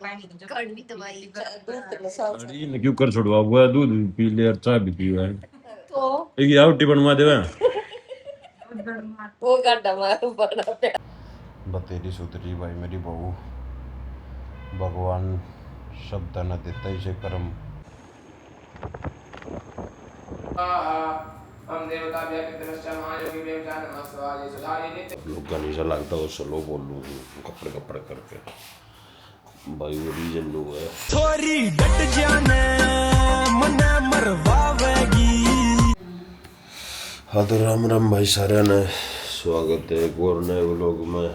कड़वी तो भाई अरे क्यों कर छोड़वा हुआ है, दूध भी पी ले और चाय भी पी है। तो एक यावटी बनवा देवे वो गड्ढा मारो बड़ा पे बतेरी सुतरी भाई मेरी बहू। भगवान शब्द न देता इसे कर्म। लोग गाली सा लगता है स्लो बोलूँ कपड़े कपड़े करके भाई वो रीजन लोग है थोड़ी डट जाने मना मरवावेगी। हाँ तो राम राम भाई सारे ने स्वागत है एक और नए व्लॉग में।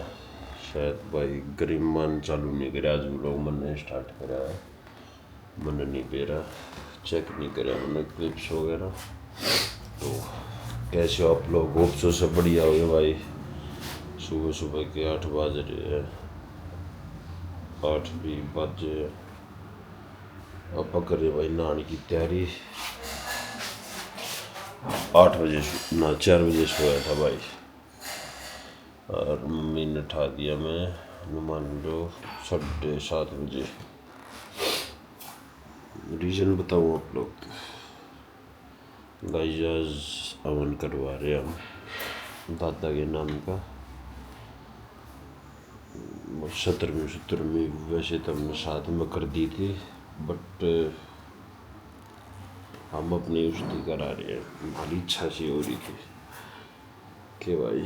शायद भाई गरीब मन चालू नहीं करे आज व्लॉग मैंने स्टार्ट करा है। मैंने नहीं पेरा चेक नहीं करा मैंने क्लिप्स वगैरह। तो कैसे हो आप लोग, होप सो सब बढ़िया हो गए भाई। सुबह सुबह के 8 बज रहे हैं, 8 भी बजे अब करे भाई नहाने की तैयारी। 8 बजे ना 4 बजे सोया था भाई और मम्मी ने उठा दिया मैं मान लो 7:30 बजे। रीज़न बताऊँ आप लोग गाइस हवन करवा रहे हम दादा के नाम का। 17वीं वैसे तो हमने साथ में कर दी थी बट हम अपनी उस्ती करा रहे हैं। हमारी इच्छा से हो रही थी कि भाई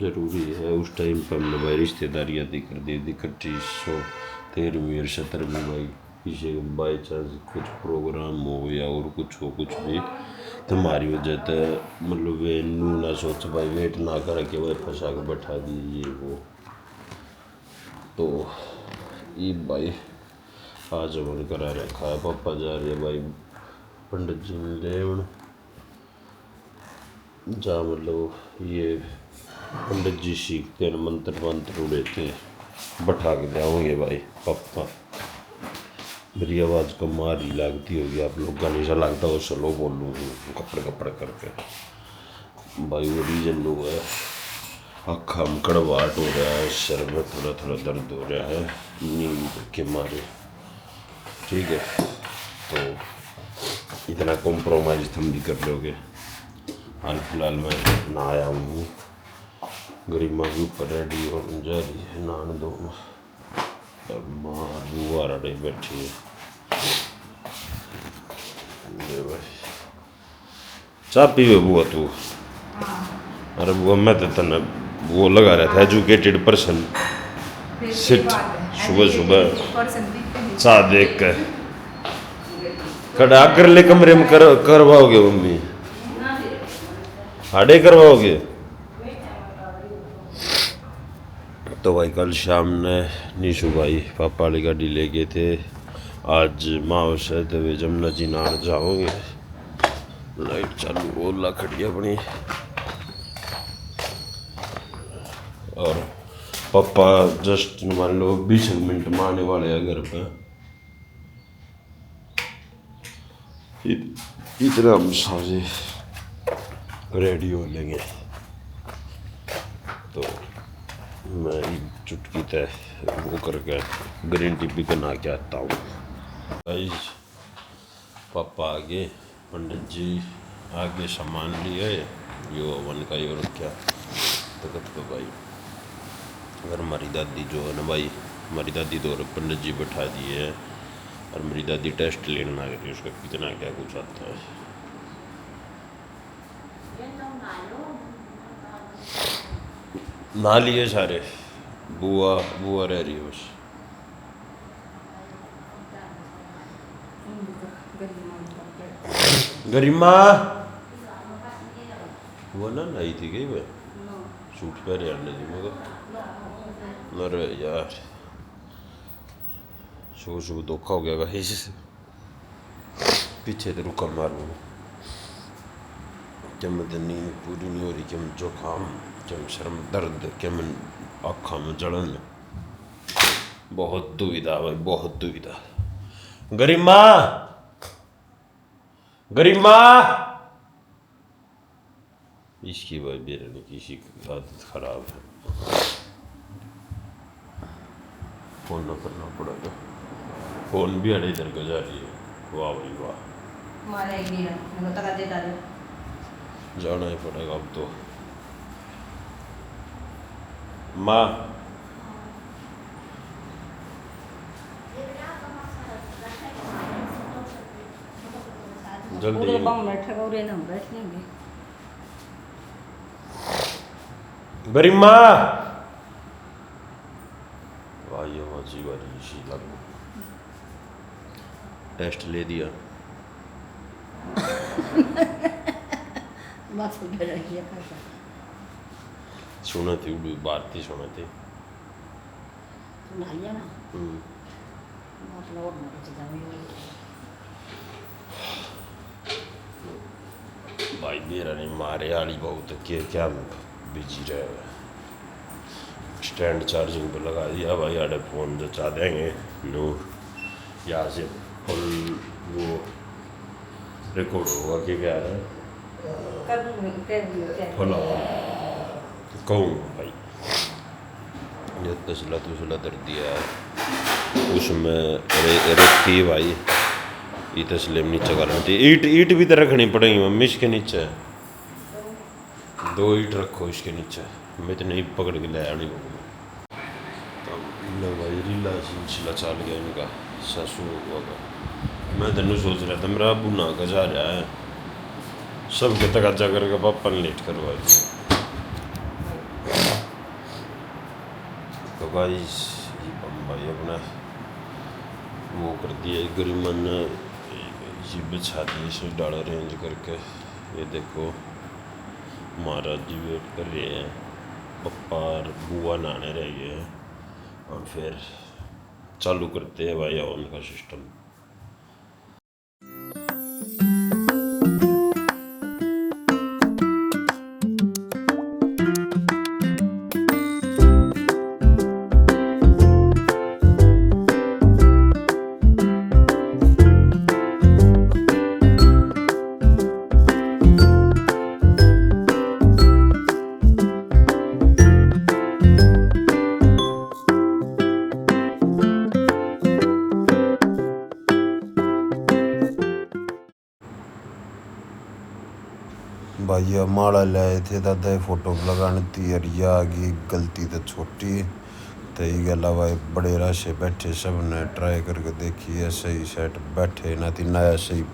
ज़रूरी है। उस टाइम पर हमने भाई रिश्तेदारियाँ दी कर दी थी इकट्ठी 13वीं और 17वीं भाई किसी बाई चांस कुछ प्रोग्राम हो या और कुछ हो कुछ भी तो हमारी वजह से मतलब वे नू ना सोच भाई वेट ना कर के भाई फंसा के बैठा दी ये वो। तो ये भाई आज हमने करा रखा है। पापा जा रहे भाई पंडित जी ने ले जा मतलब ये पंडित जी सीखते हैं मंत्र मंत्र उड़ेते बैठा के जाओगे भाई। पापा मेरी आवाज़ को मार ही लगती होगी आप लोग गाली सा लगता हो स्लो बोलूँ कपड़े कपड़े करके भाई वो रीजन लोग है। आँखा में कड़वाहट हो रहा है, सर में थोड़ा थोड़ा दर्द हो रहा है नींद के मारे। ठीक है तो इतना कॉम्प्रोमाइज़ तुम भी कर लोगे। हाल फिलहाल मैं नहाया हूँ, गरिमा के ऊपर रेडी हो जा रही है नहाने दो और माँ बुआ रही बैठी है। भाई चाय पीवे बुआ तू? अरे बुआ मैं तो तने वो लगा रहा था एजुकेटेड पर्सन सिट सुबह सुबह चाय देख कर खड़ा कर ले कमरे में करवाओगे मम्मी हाडे करवाओगे। तो भाई कल शाम ने नीशू भाई पापा वाली गाड़ी ले गए थे। आज माँ से तो वे जमुना जी नहाने जाओगे। लाइट चालू ओला खड़ी अपनी और पापा जस्ट मान लो 20 मिनट में आने वाले हैं घर पे। इतना हम साजे रेडी हो लेंगे तो मैं चुटकी तय वो करके ग्रीन टी पी कर ना के आता हूँ। गाइस पापा आगे पंडित जी आगे सामान लिए यो हवन का यो रखा तो भाई अगर हमारी दादी जो है ना भाई हमारी दादी तो पंडित जी बैठा दिए है और मेरी दादी टेस्ट लेना है उसका कितना क्या कुछ आता है। ना लिए सारे बुआ बुआ रह रही है बस। गरिमा वो ना आई थी गई भाई सूट पहने आने जी मगर अरे यार सुबह सुबह धोखा हो गया भाई पीछे तो रुका मारूँ क्या मैं नींद पूरी नहीं हो रही क्या मैं जुकाम क्या मैं शर्म दर्द क्या मैं आँखों में जलन बहुत दुविधा भाई बहुत दुविधा। गरिमा गरिमा इसकी भाई बेरनी किसी की आदत खराब है। फोन ना करना पड़ेगा। फोन भी अड़े इधर को जा रही है। वाह भाई वाह, हमारा एक भी मेरे को तक देता है। जाना ही पड़ेगा अब तो। माँ जल्दी उधर बम बैठा और ना बैठ लेंगे। बरी माँ वाह ये मजी वाली शी लग टेस्ट ले दिया। बस उधर रहिए कैसा सुने थे बात थी सुने थे। सुना लिया ना मतलब और ना कुछ जावे भाई मेरा नहीं मारे वाली बहुत क्या बिजी रहे। स्टैंड चार्जिंग पे लगा दिया भाई आड़े फ़ोन जचा देंगे नो यहाँ से फुल वो रिकॉर्ड होगा कि क्या है फुल कहूँ भाई ये तसला दर दिया है उसमें रखी भाई ये तस्लीम नीचे करनी थी। ईट भी तो रखनी पड़ेगी मम्मी इसके नीचे 2 ईट रखो इसके नीचे मैं तो नहीं पकड़ के ले आनी तो भाई रीला सिलसिला चल गया इनका सासू होगा। मैं तेन सोच रहा था मेरा अबू ना का जा रहा है सबके तकाजा करके पापा ने लेट करवा दिया। तो भाई अपना वो कर दिया गरिमन ने ये बिछा दिए इसे डाल अरेंज करके। ये देखो महाराज जी वेट कर रहे हैं पप्पा और बुआ नहाने रह गए हैं और फिर चालू करते हैं भाई हवन का सिस्टम। भाई माला लाए थे दादा फोटो लगाने थी और ये आ गई गलती तो छोटी तो ये गला भाई बड़े राशे बैठे सब ने ट्राई करके देखी है सही सेट बैठे ना थी नया सही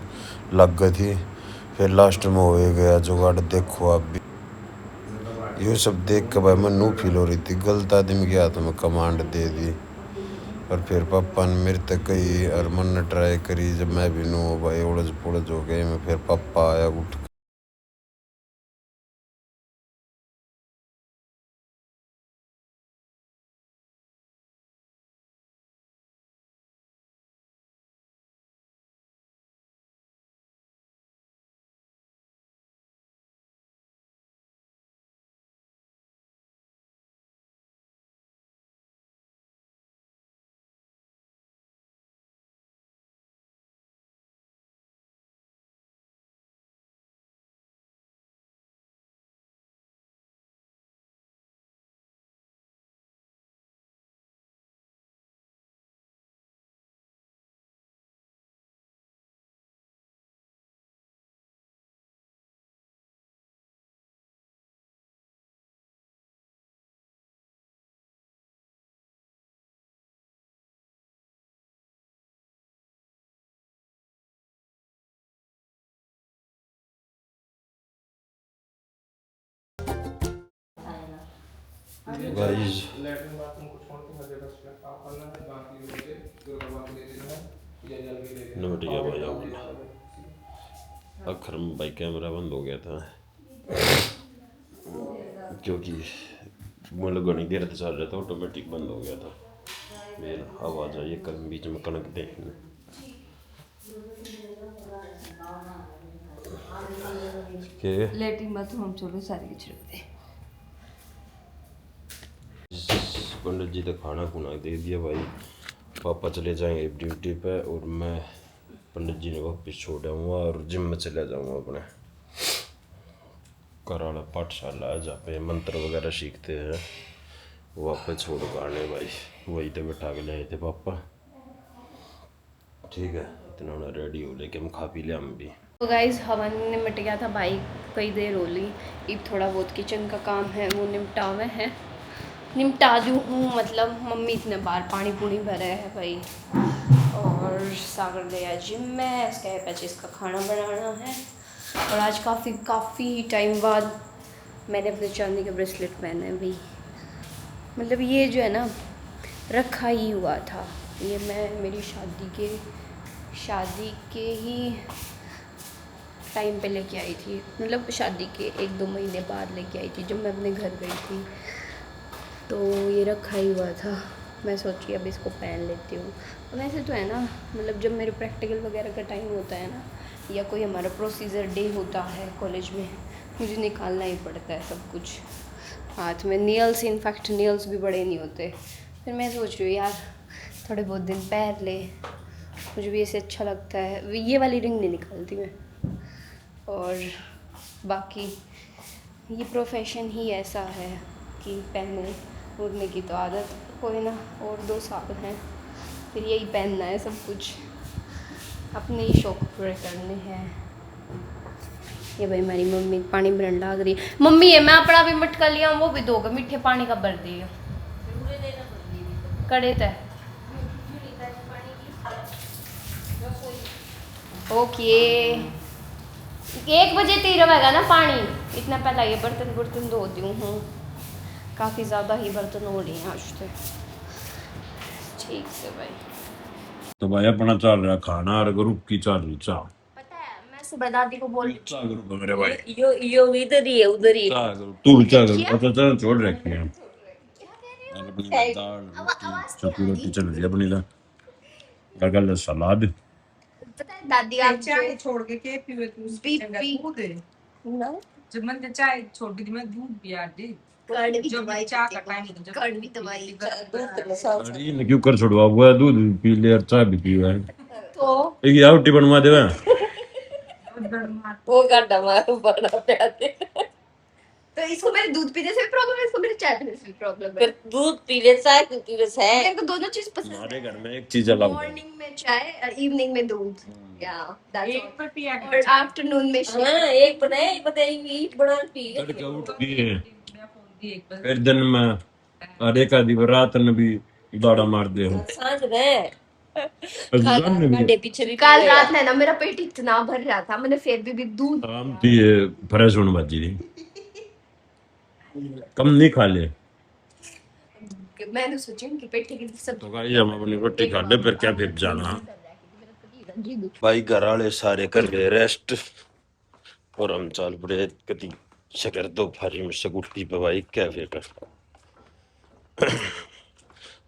लग गई थी। फिर लास्ट में हो गया जुगाड़ देखो आप भी ये सब देख के भाई मैं नू फील हो रही थी गलत आदमी के हाथ में कमांड दे दी। और फिर पापा ने मेरे तक गई और मन ने ट्राई करी जब मैं भी नू भाई उड़ज पुड़ज हो गए मैं फिर पापा आया उठ गाइस नमट गया भाई अखर में भाई कैमरा बंद हो गया था क्योंकि मतलब घनी देर तक चल रहा था ऑटोमेटिक बंद हो गया था। मेरा आवाज़ आई कल बीच में कनक देखने लेटिंग बाथरूम चलो सारी छिड़क पंडित जी तो खाना खुना दे दिया भाई। पापा चले जाएंगे ड्यूटी पे और मैं पंडित जी ने वापस छोड़ आऊँगा और जिम में चला जाऊँगा अपने कराड़ा पाठशाला है जहाँ पे मंत्र वगैरह सीखते हैं वापस छोड़ गाने भाई, वही तो बैठा के लाए थे पापा। ठीक है, इतना ना रेडी हो लेके हम खा पी ले हम भी। तो गाइज हवन निपट गया था, बाइक कई देर हो ली। अब थोड़ा बहुत किचन का काम है वो निपटा दूँ हूँ, मतलब मम्मी इतने बार पानी पूनी भरा है भाई। और सागर गया जिम में, इसका पैचेस का खाना बनाना है। और आज काफ़ी टाइम बाद मैंने अपने चांदी का ब्रेसलेट पहना है भाई। मतलब ये जो है ना रखा ही हुआ था, ये मैं मेरी शादी के ही टाइम पे लेके आई थी, मतलब शादी के 1-2 महीने बाद लेके आई थी जब मैं अपने घर गई थी। तो ये रखा ही हुआ था, मैं सोची अब इसको पहन लेती हूँ। वैसे तो है ना, मतलब जब मेरे प्रैक्टिकल वगैरह का टाइम होता है ना, या कोई हमारा प्रोसीजर डे होता है कॉलेज में, मुझे निकालना ही पड़ता है सब कुछ हाथ में। नेल्स, इनफैक्ट नेल्स भी बड़े नहीं होते। फिर मैं सोच रही हूँ यार थोड़े बहुत दिन पहन ले, मुझे भी ऐसे अच्छा लगता है। ये वाली रिंग नहीं निकालती मैं। और बाकी ये प्रोफेशन ही ऐसा है कि पहनने ओढ़ने की तो आदत कोई ना, और 2 साल हैं फिर यही पहनना है सब कुछ, अपने ही शौक पूरे करने हैं। ये भाई हमारी मम्मी पानी भरन लाग रही है। मम्मी है मैं अपना भी मटका लिया, वो भी दोगे मीठे पानी का भर दिए कड़े तय। ओके 1 बजे तीर रहेगा ना पानी, इतना पहला ये बर्तन धो दी हूँ। काफ़ी ज़्यादा ही बर्तन हो रही हैं आज तो। ठीक से भाई। तो भाई अपना चल रहा खाना और ग्रुप की चल रही चाह। पता है मैं सुबह दादी को बोल चाह ग्रुप मेरे भाई, यो इधर ही है उधर ही। चाह ग्रुप तू भी चाह ग्रुप। अच्छा चल छोड़ रखी है अपनी दाल रोटी चक्की रोटी चल रही है अपनी दा लगल सलाद। पता है दादी आप चाय छोड़ के पीवे तू उसकी जगह बीपी दूध है। ना जब मैंने चाय छोड़ दी मैं दूध पिया दी। कड़वी जब दवाई चाय का टाइम होता कड़वी दवाई अरे ने क्यों कर छोड़वा हुआ है, दूध भी पी ले और चाय भी पीवा है। तो एक रोटी बनवा देवा वो काटा मारो बड़ा प्यारे। तो इसको मेरे दूध पीने से भी प्रॉब्लम है, इसको मेरे चाय पीने से भी प्रॉब्लम है। दूध पी ले चाय पी ले है, मेरे को दोनों चीज पसंद है। हमारे घर में एक चीज अलग है, मॉर्निंग में चाय, इवनिंग में दूध, या एक पर पिया और आफ्टरनून में शेक। हां एक बताए ईट बना पी ले। तड़के उठ दिए एक पर फिर दिन में और एक आधी रात में भी दौड़ा मार दे हो। सांझ में पीछे भी कल रात में ना मेरा पेट इतना भर रहा था, मैंने फिर भी दूध आम थी ये फ्रेश होने बाजी थी, कम नहीं खा ले। मैंने सोची कि पेट की सब तो गाइस हम अपनी रोटी खा ले फिर क्या फिर जाना। भाई घर वाले सारे कर गए रेस्ट और हम चल पड़े कति शकर दोपहरी में स्कूटी पे भाई कैफे पे।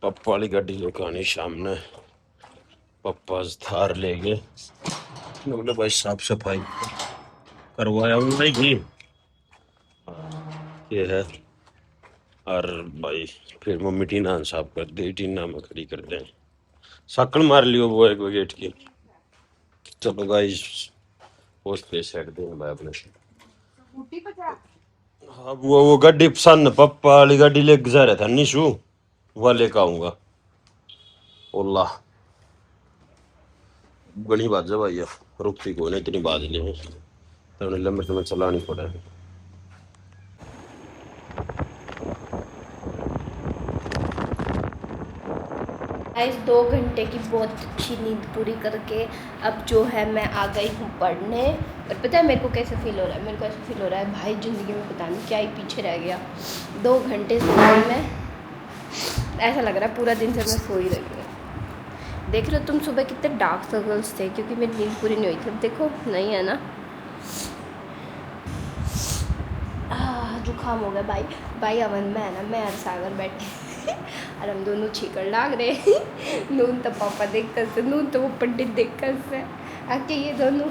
पप्पा वाली गाड़ी लेकर आनी शाम ने, पप्पा थार ले गए, बोले भाई साफ सफाई करवाया हूँ नहीं की ये है। और भाई फिर मम्मी टीना साफ कर दे, टीना में खड़ी कर दे, साकड़ मार लियो वो एक गेट की। चलो गाइस पोस्ट पे सेट दे भाई अपने। हाँ वो गाड़ी पसंद पप्पा वाली गाड़ी लेके जा रहा था निशु, वह लेकर आऊंगा। ओला बड़ी बात है भाई, रुकती को नहीं इतनी बात नहीं तो लंबे समय चलानी पड़ा है। इस 2 घंटे की बहुत अच्छी नींद पूरी करके अब जो है मैं आ गई हूँ पढ़ने। और पता है मेरे को कैसे फील हो रहा है, मेरे को ऐसा फील हो रहा है भाई ज़िंदगी में पता नहीं क्या ही पीछे रह गया। 2 घंटे सोई मैं, ऐसा लग रहा है पूरा दिन से मैं सो ही रही हूँ। देख रहे हो तुम सुबह कितने डार्क सर्कल्स थे क्योंकि मेरी नींद पूरी नहीं हुई थी। अब देखो नहीं है ना, जुकाम हो गया भाई अवन में है ना, मैं और सागर बैठे और हम दोनों छीकड़ लाग रहे नून तो पापा देखकर से, नून तो वो पंडित देखकर से आके ये दोनों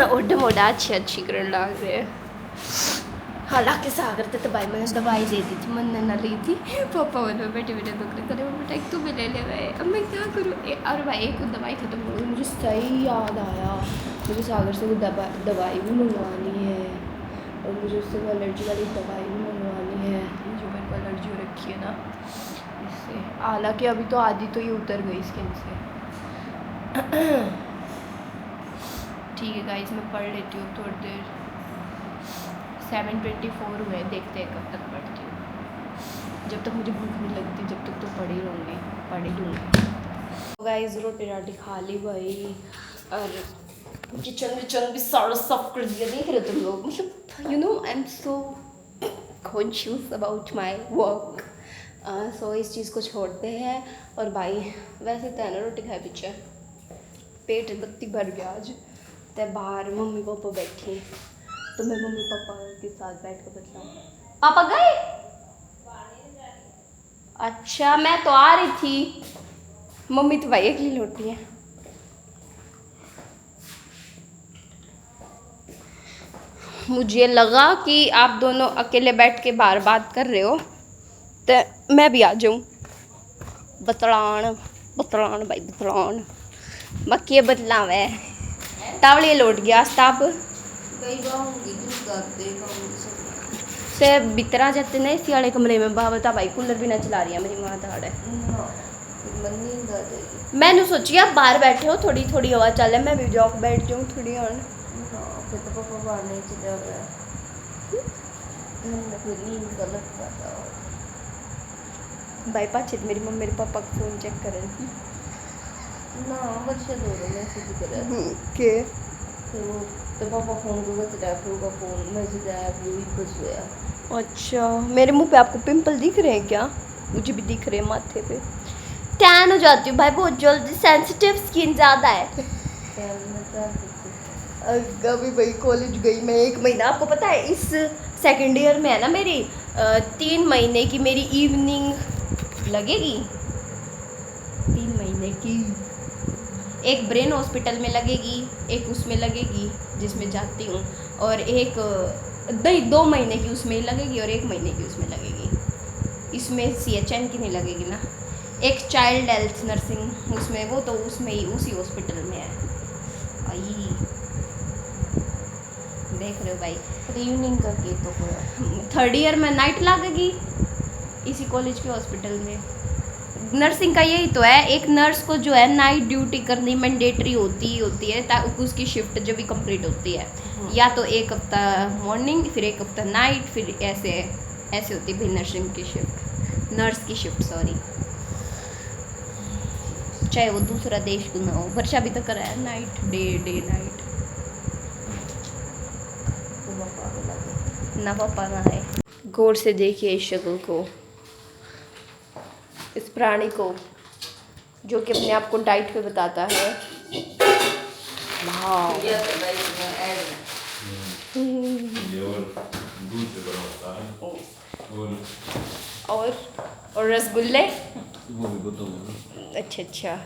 ओढ़ मोड़ा अच्छी कर लाग रहे हैं। हालांकि सागर थे तो भाई मैंने दवाई दे दी थी, मन ना ली थी। पापा वन में बैठे बैठे दुख रहे थे, बेटा एक तू भी ले ले गए, अब मैं क्या करूँ। और भाई एक दवाई खत्म हो गई, मुझे सही याद आया मुझे सागर से वो दवाई भी मंगवानी है और मुझे उससे वो एलर्जी वाली दवाई भी मंगवानी है। मुझे मेरे को एलर्जी हो रखी है ना इससे, हालांकि अभी तो आधी तो ये उतर गई स्किन से। ठीक है गाइस, मैं पढ़ लेती हूँ थोड़ी देर। 7:24 हुए, देखते हैं कब तक पढ़ती हूँ। जब तक मुझे भूख नहीं लगती जब तक तो पढ़ ही रहूँगी, पढ़ ही लूँगी। गाइस रोटी राटी खा ली भाई, और किचन भी सारा साफ कर दिया। देख रहे तुम लोग, मतलब you know I am so conscious about my work. So इस चीज़ को छोड़ते हैं। और भाई वैसे तो है ना, रोटी खाए पीछे पेट बत्ती भर गया आज। तो बाहर मम्मी पापा बैठे, तो मैं मम्मी पापा के साथ बैठ कर बतलाऊँ। पापा गए? अच्छा, मैं तो आ रही थी। मम्मी तो भाई अकेली लौटी है। मुझे लगा कि आप दोनों अकेले बैठ के बार बात कर रहे हो, तो मैं भी आ जाऊँ। बतलान बतलान भाई बतलान, बाकी ये बतलाव है। तावड़िए लौट गया ताप से बितरा जाते ना इसी वाले कमरे में। बता भाई कूलर भी ना चला रही है मेरी माँ ताड़। मैंने सोची आप बाहर बैठे हो, थोड़ी थोड़ी हवा चल है, मैं भी जाओ बैठ जाऊँ थोड़ी और। भाई पाछे मेरी मम्मी मेरे पापा का फ़ोन चेक कर रही ना बच्चे दो मैसेज करे के तो पापा फोन को का फोन मैसेज आया भी कुछ हुआ। अच्छा, मेरे मुंह पे आपको पिंपल दिख रहे हैं क्या? मुझे भी दिख रहे हैं माथे पे। टैन हो जाती हूँ भाई बहुत जल्दी, सेंसिटिव स्किन ज़्यादा है। अभी भाई कॉलेज गई मैं 1 महीना, आपको पता है इस सेकेंड ईयर में है ना मेरी 3 महीने की मेरी इवनिंग लगेगी। 3 महीने की एक ब्रेन हॉस्पिटल में लगेगी, एक उसमें लगेगी जिसमें जाती हूँ, और एक 2 महीने की उसमें लगेगी और 1 महीने की उसमें लगेगी। इसमें CHN की नहीं लगेगी ना। एक चाइल्ड हेल्थ नर्सिंग उसमें, वो तो उसमें ही उसी हॉस्पिटल में है। आई देख रहे हो भाई, इवनिंग का के तो 3rd ईयर में नाइट लगेगी इसी कॉलेज के हॉस्पिटल में। नर्सिंग का यही तो है, एक नर्स को जो है नाइट ड्यूटी करनी मैंडेटरी होती है ताकि उसकी शिफ्ट जब भी कंप्लीट होती है, या तो 1 हफ्ता मॉर्निंग फिर 1 हफ्ता नाइट, फिर ऐसे होती है भाई नर्सिंग की शिफ्ट, नर्स की शिफ्ट सॉरी। चाहे वो दूसरा देश क्यों ना हो, वर्षा भी तो करा है नाइट डे नाइट। ना पापा ना है। गौर से देखिए इस शक्ल को, इस प्राणी को जो कि अपने आप को डाइट पे बताता है। वाह और रसगुल्ले। अच्छा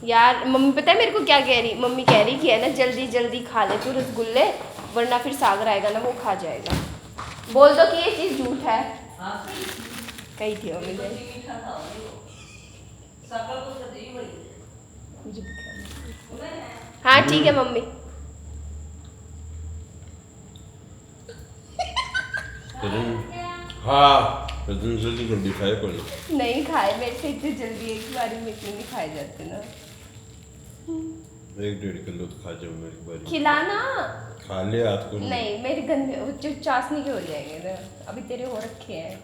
यार, मम्मी पता है मेरे को क्या कह रही, मम्मी कह रही कि है ना जल्दी जल्दी खा ले तू रसगुल्ले, वरना फिर सागर आएगा ना वो खा जाएगा। बोल दो कि ये चीज़ झूठ है। कही थी मम्मी ने। हाँ ठीक है मम्मी। हाँ जल्दी खाए पर नहीं खाए मेरे से इतनी जल्दी, एक बार में इतने नहीं खाए जाते ना। 1-1.5 किलो तो खा जाऊँ एक बार। खिलाना खा ले हाथ को। नहीं, मेरे गंदे चाशनी के हो जाएंगे ना, अभी तेरे हो रखे हैं।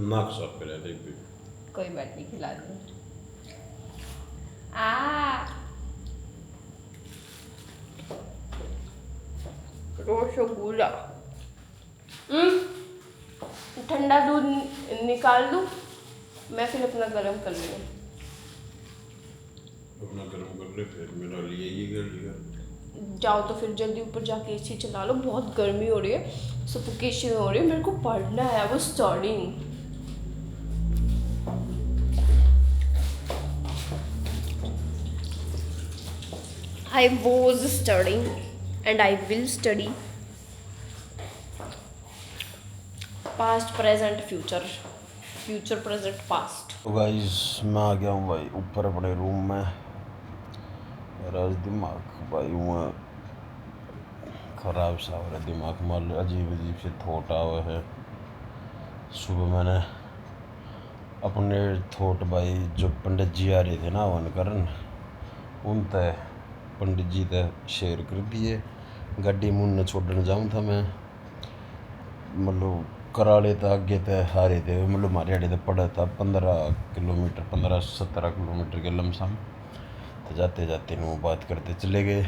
नाक साफ करा दे। कोई बात नहीं, खिला दो। रसगुल्ला। ठंडा दूध निकाल दूँ मैं, फिर अपना गर्म कर लूँ। अपना गर्म कर ले, फिर मेरा लिए ये कर लिया। जाओ तो फिर जल्दी ऊपर जाके AC चला लो, बहुत गर्मी हो रही है, सफोकेशन हो रही है, मेरे को पढ़ना है। वो studying I was studying and I will study. Past, present, future, present, past. तो गाइस मैं आ गया हूँ भाई ऊपर अपने रूम में। मेरा दिमाग भाई हुआ खराब सा हो रहा है, दिमाग में अजीब से थॉट आवे है। सुबह मैंने अपने थॉट भाई जो पंडित जी आ रहे थे ना हवन करन, उन तय पंडित जी तय शेयर कर दिए। गाड़ी मुन्ने छोड़ने जाऊँ था मैं, मतलब कराले तक आगे तय हारे थे, मतलब हमारे आड़े तक पड़ा था 15 किलोमीटर, 15-17 किलोमीटर के लमसम। तो जाते जाते वो बात करते चले गए।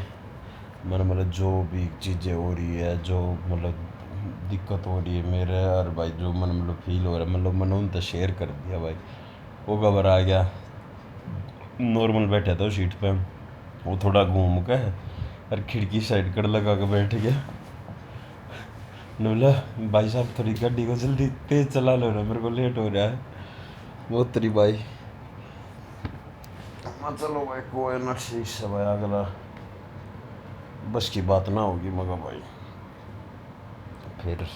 मैंने मतलब जो भी चीज़ें हो रही है, जो मतलब दिक्कत हो रही है मेरे, और भाई जो मन मतलब फील हो रहा है, मतलब मैंने उनसे शेयर कर दिया भाई। वो घबरा गया, नॉर्मल बैठा था सीट पे, वो थोड़ा घूम के और खिड़की साइड कर लगा के बैठ गया। ने बोला भाई साहब थोड़ी गाड़ी को जल्दी तेज चला लो ना, मेरे को लेट हो रहा है। वो तेरी भाई चलो भाई कोई ना, ठीक से भाई, अगला बस की बात ना होगी मगर भाई। फिर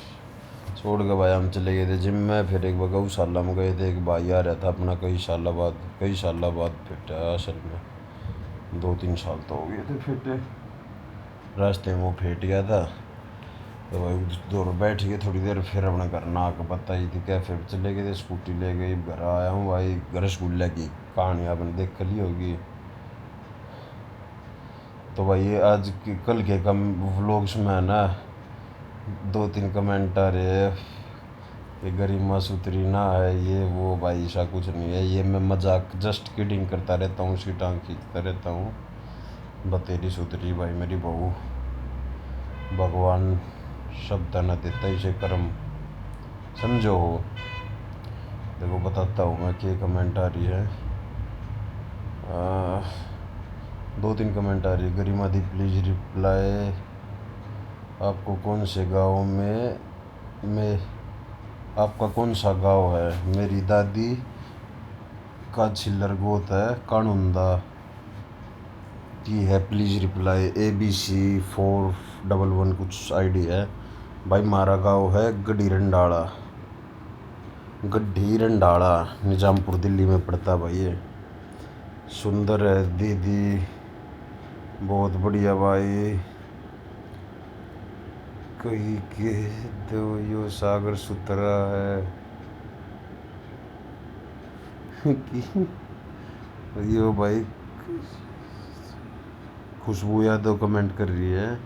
छोड़ के भाई हम चले गए थे जिम में। फिर एक बार गौशाला में गए थे, एक भाई आ रहा था अपना, कई साल बाद फिट है। असल में 2-3 साल तो हो गए थे फिट। रास्ते में वो फेट गया था, तो भाई दौड़ बैठ गए थोड़ी देर। फिर अपने घर ना आकर बताई थी क्या, फिर चले गए थे, स्कूटी ले गई, घर आया हूँ भाई। घर स्कूल की कहानी आपने देख ली होगी। तो भाई आज की कल के कम व्लॉग्स में है ना 2-3 कमेंट आ रहे हैं कि गरिमा सुथरी ना है, ये वो। भाई ऐसा कुछ नहीं है, ये मैं मजाक जस्ट किडिंग करता रहता हूँ, उसकी टांग खींचता रहता हूँ। बतेरी सुथरी भाई मेरी बहू, भगवान शब्द न देता इसे कर्म समझो हो। देखो बताता हूँ मैं क्या कमेंट आ रही है। 2-3 कमेंट आ रही है। गरिमा दी प्लीज़ रिप्लाई, आपको कौन से गाँव में आपका कौन सा गांव है? मेरी दादी का छिल्लर गोत है, कानुंदा की है, प्लीज़ रिप्लाई। ABC 411 कुछ आईडी है भाई। हमारा गांव है गड्ढी रंडाला, निजामपुर दिल्ली में पड़ता भाई। ये सुंदर है दीदी, बहुत बढ़िया भाई। कही के दो यो सागर सुथरा है यो भाई। खुशबू यादव कमेंट कर रही है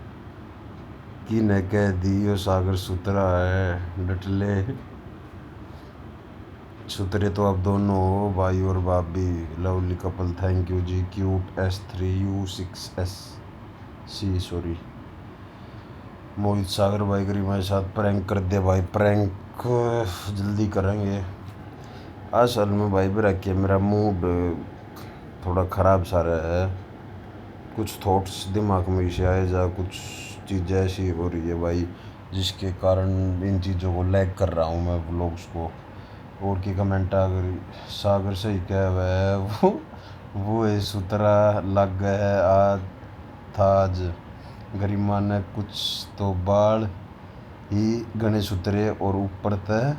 कि ने कह दी यो सागर सुथरा है, डटले सुथरे तो आप दोनों हो भाई और भाभी। Lovely couple, thank you ji. Cute S3U6SC sorry. Mohit Sagar भाई गरिमा के साथ प्रैंक कर दे भाई। प्रैंक जल्दी करेंगे। असल में भाई के मेरा मूड थोड़ा ख़राब सा रहा है, कुछ थॉट्स दिमाग में से आए जा, कुछ चीज़ें ऐसी हो रही है भाई जिसके कारण इन चीज़ों को लैग कर रहा हूँ मैं व्लॉग्स को। और की कमेंट अगर सागर सही कह हुआ है, वो है सुतरा लग गया है आज गरिमा ने कुछ तो बाल ही गणे सुतरे और ऊपर तय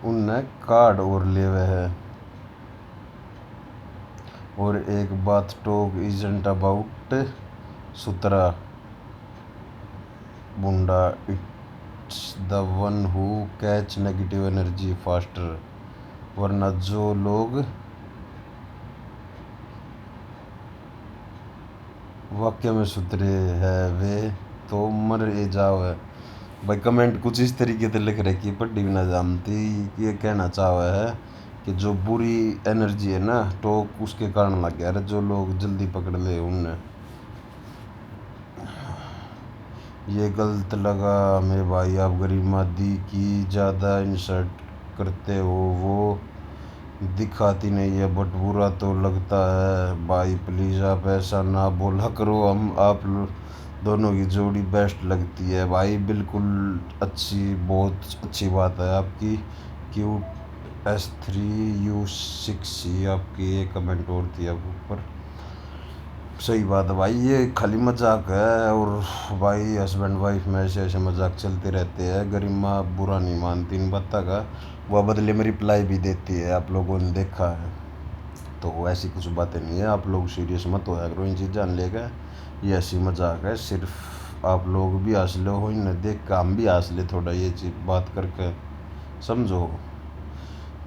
उनने कार्ड और ले हुए है। और एक बात टॉक इजंट अबाउट सुतरा बुंडा, it's the one who catch negative energy faster. वरना जो लोग वाक्य में सुतरे है वे तो मर जाओ है भाई। कमेंट कुछ इस तरीके से लिख रहे कि पढ़ी भी ना जानती। ये कहना चाह है कि जो बुरी एनर्जी है ना तो उसके कारण लग गया, जो लोग जल्दी पकड़ ले उनने। ये गलत लगा हमें भाई, आप गरिमा दी की ज़्यादा इंसल्ट करते हो, वो दिखाती नहीं है बट बुरा तो लगता है भाई। प्लीज़ आप ऐसा ना बोला करो, हम आप दोनों की जोड़ी बेस्ट लगती है भाई। बिल्कुल अच्छी, बहुत अच्छी बात है आपकी। क्यूट S3U6 आपकी एक कमेंट और थी अब ऊपर। सही बात है भाई, ये खाली मजाक है। और भाई हस्बैंड वाइफ में ऐसे मजाक चलते रहते हैं। गरिमा बुरा नहीं मानती इन बातों का, वह बदले में रिप्लाई भी देती है, आप लोगों ने देखा है। तो ऐसी कुछ बातें नहीं है, आप लोग सीरियस मत होया करो इन चीज़ जान लेगा। ये ऐसी मजाक है, सिर्फ आप लोग भी हंस लो हो इन्हें देख कर, हम भी हंस ले थोड़ा ये चीज़ बात करके। समझो।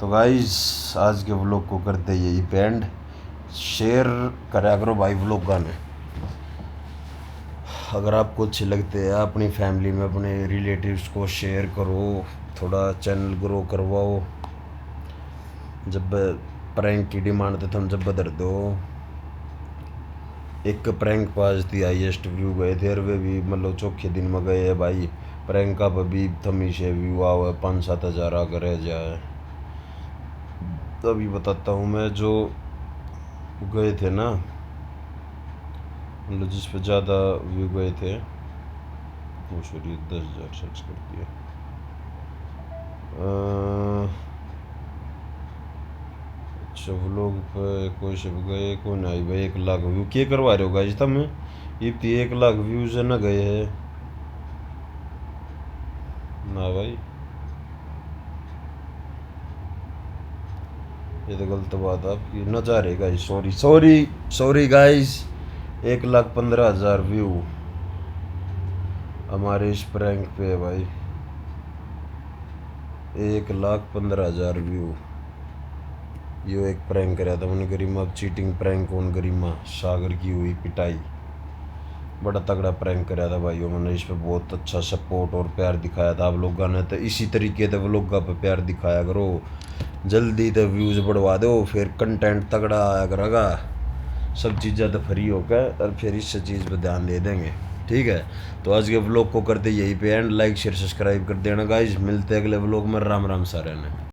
तो गाइस आज के व्लॉग को करते यही पेंड, शेयर करा करो भाई व्लॉग गाने, अगर आपको अच्छे लगते हैं अपनी फैमिली में अपने रिलेटिव्स को शेयर करो, थोड़ा चैनल ग्रो करवाओ। जब प्रैंक की डिमांड थे तुम जब बदर दो, एक प्रैंक पास थी हाईएस्ट व्यू गए थे, और वे भी मतलब चौथे दिन में गए है भाई। प्रैंक का अभी थमी से व्यू हुआ है 5-7 हज़ार आकर रह जाए। अभी बताता हूँ मैं, जो गए थे ना मतलब जिस पे ज़्यादा व्यू गए थे वो सॉरी 10,000 सर्च कर दिया। अच्छा व्लॉग पे कोई से गए को नहीं भाई, 1 लाख व्यू क्या करवा रहे हो गाइस तुम, ये 1 लाख व्यूज ना गए है ना भाई, ये तो गलत बात है आपकी, न जा रहे गाइस, सॉरी गाइस। 1,15,000 व्यू हमारे इस प्रैंक पे है भाई, 1,15,000 व्यू। यो एक प्रैंक कराया था मैंने गरिमा, अब चीटिंग प्रैंक ऑन गरिमा, सागर की हुई पिटाई, बड़ा तगड़ा प्रैंक कराया था भाइयों मैंने। इस पे बहुत अच्छा सपोर्ट और प्यार दिखाया था आप लोगों ने, तो इसी तरीके से व्लॉग पे प्यार दिखाया करो, जल्दी तो व्यूज़ बढ़वा दो, फिर कंटेंट तगड़ा आया करेगा, सब चीज़ें तो फ्री होकर, और फिर इस चीज़ पे ध्यान दे देंगे, ठीक है। तो आज के व्लॉग को करते यही पे एंड, लाइक शेयर सब्सक्राइब कर देना गाइज, मिलते हैं अगले व्लॉग में, राम राम सारे ने।